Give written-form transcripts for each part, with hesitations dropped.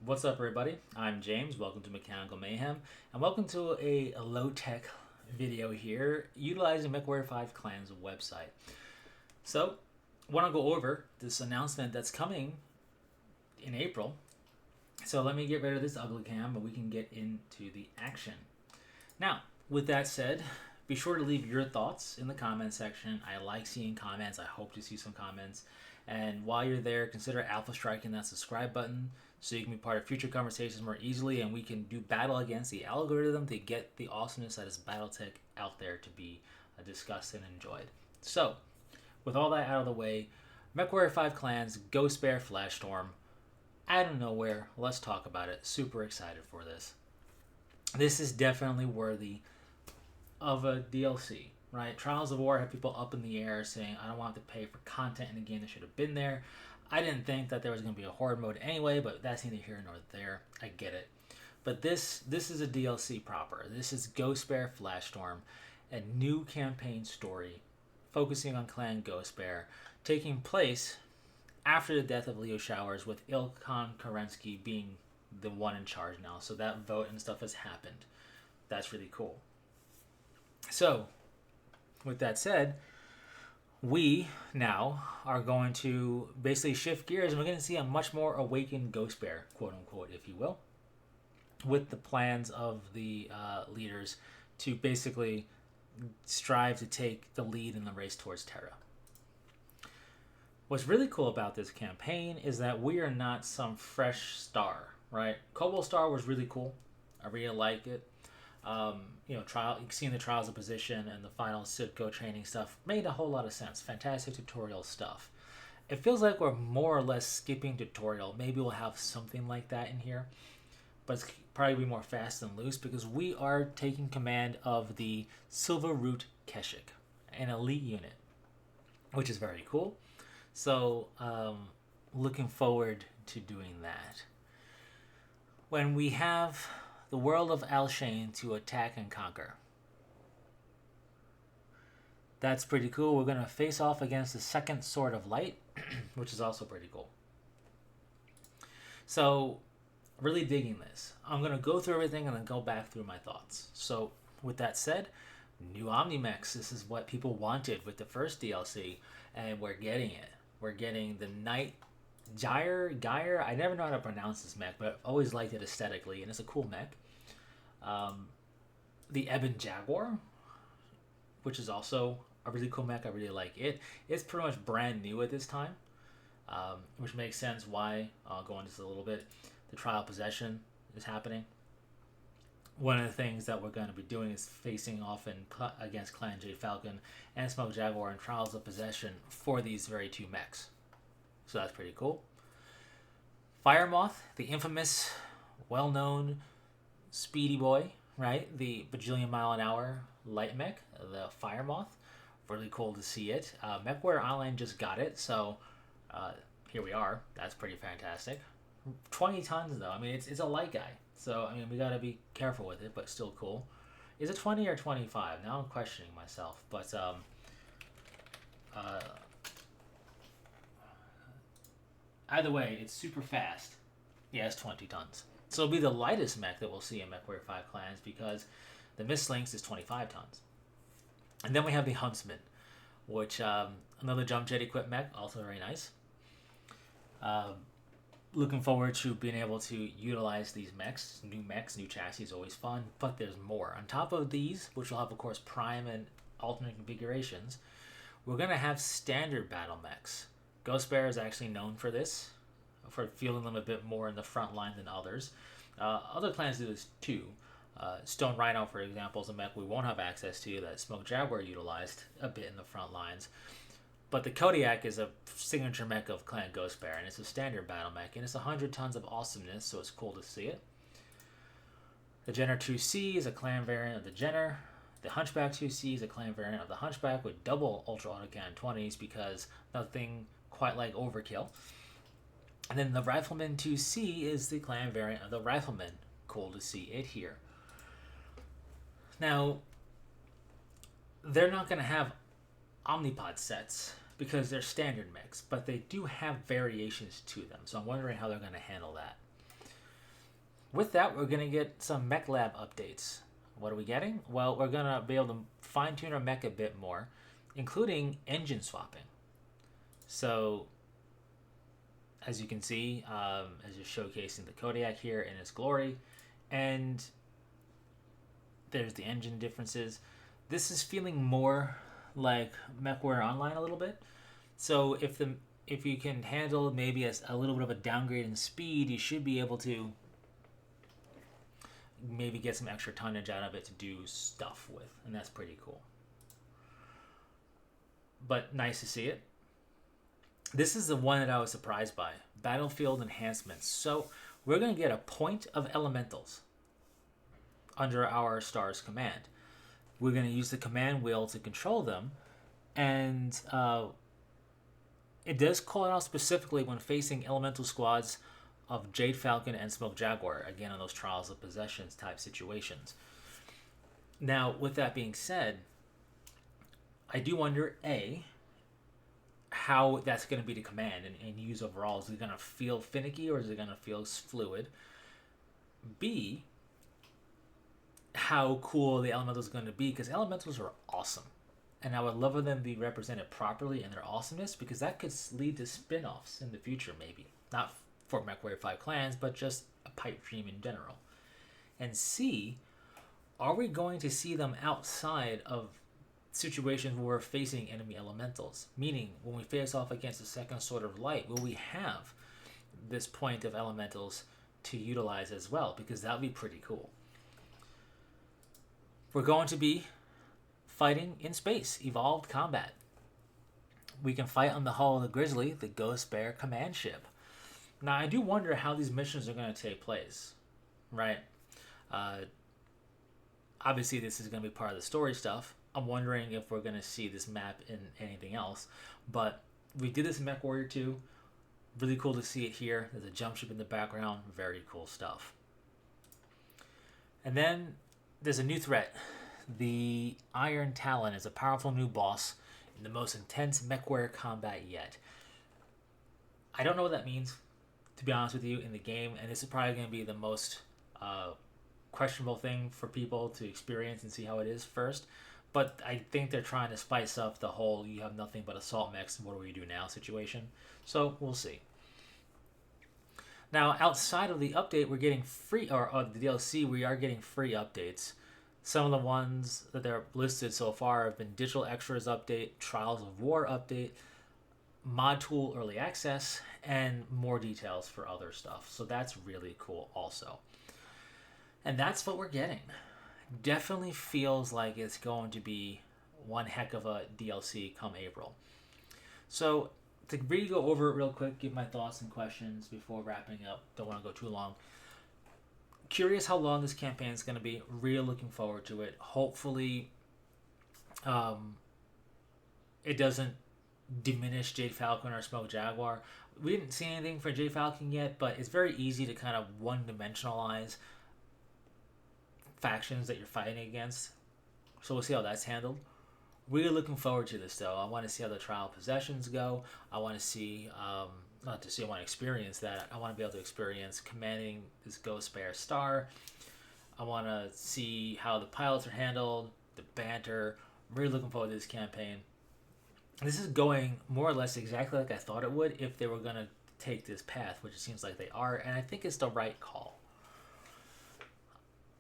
What's up, everybody? I'm James. Welcome to Mechanical Mayhem, and welcome to a low-tech video here utilizing Mechwarrior 5 Clans website. So, I want to go over this announcement that's coming in April. So let me get rid of this ugly cam, but we can get into the action. Now, with that said, be sure to leave your thoughts in the comment section. I like seeing comments. I hope to see some comments. And while you're there, consider alpha striking that subscribe button so you can be part of future conversations more easily, and we can do battle against the algorithm to get the awesomeness that is BattleTech out there to be discussed and enjoyed. So, with all that out of the way, Mechwarrior 5 Clans, Ghost Bear, Flashstorm, out of nowhere, let's talk about it. Super excited for this. This is definitely worthy of a DLC, right? Trials of War had people up in the air saying, I don't want to pay for content in a game that should have been there. I didn't think that there was going to be a horde mode anyway, but that's neither here nor there. I get it. But this is a DLC proper. This is Ghost Bear Flashstorm, a new campaign story focusing on Clan Ghost Bear, taking place after the death of Leo Showers, with Ilkhan Kerensky being the one in charge now. So that vote and stuff has happened. That's really cool. So, with that said, we now are going to basically shift gears, and we're going to see a much more awakened Ghost Bear, quote unquote, if you will, with the plans of the leaders to basically strive to take the lead in the race towards Terra. What's really cool about this campaign is that we are not some fresh star, right? Cobalt Star was really cool. I really like it. Seeing the trials of position and the final Sitco training stuff made a whole lot of sense. Fantastic tutorial stuff. It feels like we're more or less skipping tutorial. Maybe we'll have something like that in here, but it's probably be more fast and loose because we are taking command of the Silver Root Keshik, an elite unit, which is very cool. So, looking forward to doing that. When we have the world of Alshane to attack and conquer. That's pretty cool. We're going to face off against the second Sword of Light, which is also pretty cool. So, really digging this. I'm going to go through everything and then go back through my thoughts. So, with that said, new Omnimex. This is what people wanted with the first DLC, and we're getting it. We're getting the Knight Gyre. I never know how to pronounce this mech, but I've always liked it aesthetically, and it's a cool mech. The Ebon Jaguar, which is also a really cool mech. I really like it. It's pretty much brand new at this time, which makes sense why. I'll go into this a little bit. The Trial Possession is happening. One of the things that we're going to be doing is facing off against Clan J Falcon and Smoke Jaguar in Trials of Possession for these very two mechs. So that's pretty cool. Fire Moth, the infamous, well-known speedy boy, right? The bajillion mile an hour light mech, the Fire Moth. Really cool to see it. Mechwarrior Online just got it, so here we are. That's pretty fantastic. 20 tons though. I mean, it's a light guy, so I mean we gotta be careful with it, but still cool. Is it 20 or 25? Now I'm questioning myself, but either way, it's super fast. Yeah, it's 20 tons. So it'll be the lightest mech that we'll see in Mechwarrior 5 Clans because the Mistlinks is 25 tons. And then we have the Huntsman, which another jump jet equipped mech, also very nice. Looking forward to being able to utilize these mechs, new chassis is always fun, but there's more. On top of these, which will have, of course, prime and alternate configurations, we're going to have standard battle mechs. Ghost Bear is actually known for this, for feeling them a bit more in the front line than others. Other clans do this too. Stone Rhino, for example, is a mech we won't have access to that Smoke Jaguar utilized a bit in the front lines. But the Kodiak is a signature mech of Clan Ghost Bear, and it's a standard battle mech, and it's 100 tons of awesomeness, so it's cool to see it. The Jenner 2C is a clan variant of the Jenner. The Hunchback 2C is a clan variant of the Hunchback with double Ultra Autocannon 20s because nothing quite like overkill. And then the Rifleman 2C is the clan variant of the Rifleman. Cool to see it here. Now, they're not going to have Omnipod sets because they're standard mechs, but they do have variations to them. So I'm wondering how they're going to handle that. With that, we're going to get some Mech Lab updates. What are we getting? Well, we're going to be able to fine-tune our mech a bit more, including engine swapping. So, as you can see, as you're showcasing the Kodiak here in its glory, and there's the engine differences. This is feeling more like Mechwarrior Online a little bit. So if you can handle maybe a little bit of a downgrade in speed, you should be able to maybe get some extra tonnage out of it to do stuff with, and that's pretty cool. But nice to see it. This is the one that I was surprised by. Battlefield enhancements. So we're going to get a point of elementals under our stars command. We're going to use the command wheel to control them, and it does call out specifically when facing elemental squads of Jade Falcon and Smoke Jaguar, again on those Trials of Possessions type situations. Now, with that being said, I do wonder, A, how that's going to be the command and use overall. Is it going to feel finicky or is it going to feel fluid? B, how cool the elementals are going to be, because elementals are awesome. And I would love for them to be represented properly in their awesomeness, because that could lead to spin-offs in the future, maybe. Not for Mechwarrior 5 Clans, but just a pipe dream in general. And C, are we going to see them outside of situations where we're facing enemy elementals? Meaning, when we face off against the second Sword of Light, will we have this point of elementals to utilize as well? Because that would be pretty cool. We're going to be fighting in space, evolved combat. We can fight on the hull of the Grizzly, the Ghost Bear command ship. Now, I do wonder how these missions are going to take place, right? Obviously, this is going to be part of the story stuff. I'm wondering if we're going to see this map in anything else. But we did this in Mechwarrior 2. Really cool to see it here. There's a jump ship in the background. Very cool stuff. And then there's a new threat. The Iron Talon is a powerful new boss in the most intense Mechwarrior combat yet. I don't know what that means, to be honest with you, in the game, and this is probably going to be the most questionable thing for people to experience and see how it is first. But I think they're trying to spice up the whole you have nothing but assault mechs, what do we do now situation. So we'll see. Now, outside of the update, we're getting free, or the DLC, we are getting free updates. Some of the ones that are listed so far have been Digital Extras update, Trials of War update, Mod Tool Early Access, and more details for other stuff. So that's really cool also. And that's what we're getting. Definitely feels like it's going to be one heck of a DLC come April. So to really go over it real quick, give my thoughts and questions before wrapping up. Don't want to go too long. Curious how long this campaign is going to be. Really looking forward to it. Hopefully, it doesn't diminish Jade Falcon or Smoke Jaguar. We didn't see anything for Jade Falcon yet, but it's very easy to kind of one-dimensionalize factions that you're fighting against. So we'll see how that's handled. Really looking forward to this, though. I want to see how the trial possessions go. I want to see, I want to experience that. I want to be able to experience commanding this Ghost Bear Star. I want to see how the pilots are handled, the banter. I'm really looking forward to this campaign. This is going more or less exactly like I thought it would if they were going to take this path, which it seems like they are, and I think it's the right call.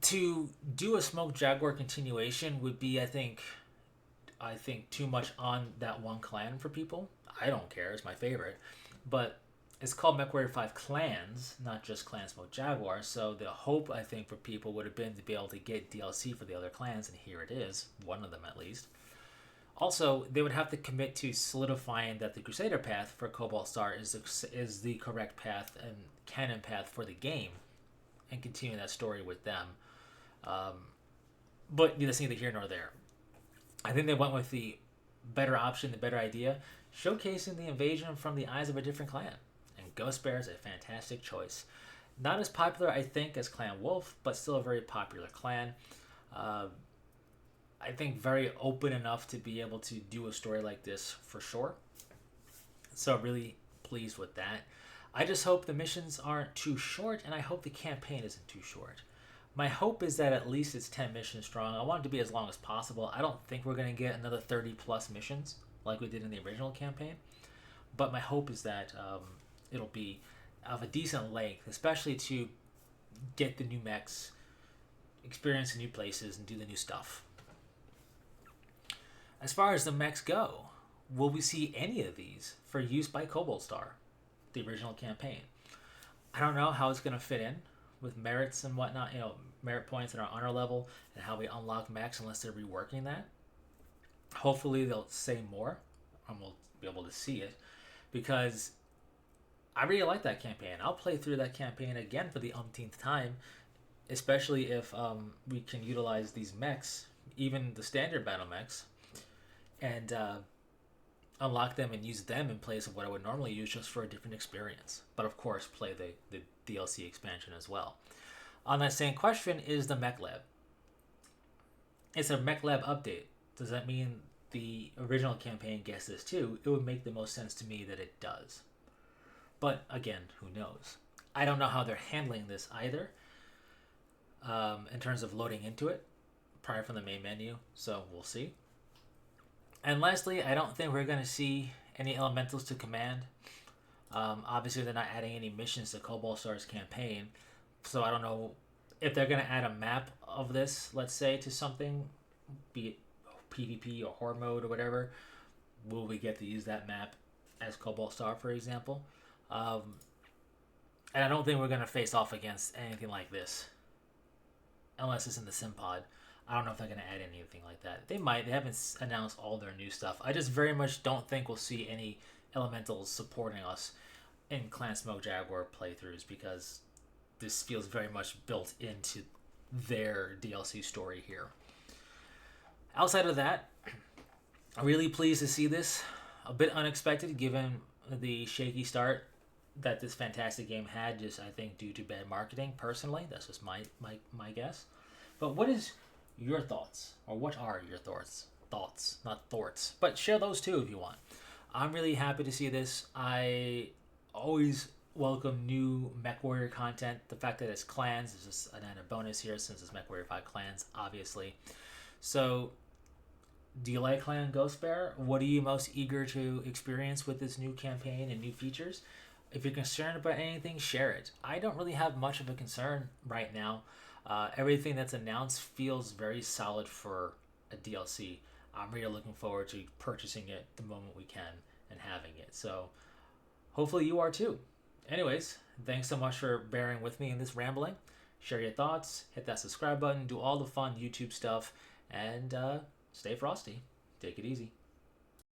To do a Smoke Jaguar continuation would be, I think too much on that one clan for people. I don't care, it's my favorite. But it's called Mechwarrior 5 Clans, not just Clan Smoke Jaguar, so the hope, I think, for people would have been to be able to get DLC for the other clans, and here it is, one of them at least. Also, they would have to commit to solidifying that the Crusader path for Cobalt Star is the correct path and canon path for the game, and continue that story with them. But that's neither here nor there. I think they went with the better option, the better idea, showcasing the invasion from the eyes of a different clan. And Ghost Bear is a fantastic choice. Not as popular, I think, as Clan Wolf, but still a very popular clan. I think very open enough to be able to do a story like this for sure. So really pleased with that. I just hope the missions aren't too short, and I hope the campaign isn't too short. My hope is that at least it's 10 missions strong. I want it to be as long as possible. I don't think we're going to get another 30 plus missions like we did in the original campaign. But my hope is that it'll be of a decent length, especially to get the new mechs, experience the new places, and do the new stuff. As far as the mechs go, will we see any of these for use by Cobalt Star, the original campaign? I don't know how it's going to fit in with merits and whatnot, merit points and our honor level and how we unlock mechs unless they're reworking that. Hopefully they'll say more and we'll be able to see it, because I really like that campaign. I'll play through that campaign again for the umpteenth time, especially if we can utilize these mechs, even the standard battle mechs, and unlock them and use them in place of what I would normally use just for a different experience. But of course, play the DLC expansion as well. On that same question is the Mech Lab. It's a Mech Lab update. Does that mean the original campaign gets this too? It would make the most sense to me that it does. But again, who knows? I don't know how they're handling this either, in terms of loading into it prior from the main menu, so we'll see. And lastly, I don't think we're going to see any elementals to command. Obviously, they're not adding any missions to Cobalt Star's campaign, so I don't know if they're going to add a map of this, let's say, to something, be it PvP or Horde mode or whatever. Will we get to use that map as Cobalt Star, for example? And I don't think we're going to face off against anything like this, unless it's in the Simpod. I don't know if they're going to add anything like that. They might. They haven't announced all their new stuff. I just very much don't think we'll see any elementals supporting us in Clan Smoke Jaguar playthroughs, because this feels very much built into their DLC story here. Outside of that, I'm really pleased to see this. A bit unexpected given the shaky start that this fantastic game had, just I think due to bad marketing. Personally, that's just my guess. But what is your thoughts, or what are your thoughts, not thoughts, but share those too if you want. I'm really happy to see this. I always welcome new Mechwarrior content. The fact that it's clans is just an added bonus here, since it's Mechwarrior 5 Clans, obviously. So, do you like Clan Ghost Bear? What are you most eager to experience with this new campaign and new features? If you're concerned about anything, share it. I don't really have much of a concern right now. Everything that's announced feels very solid for a DLC. I'm really looking forward to purchasing it the moment we can and having it. So hopefully you are too. Anyways, thanks so much for bearing with me in this rambling. Share your thoughts, hit that subscribe button, do all the fun YouTube stuff, and stay frosty. Take it easy.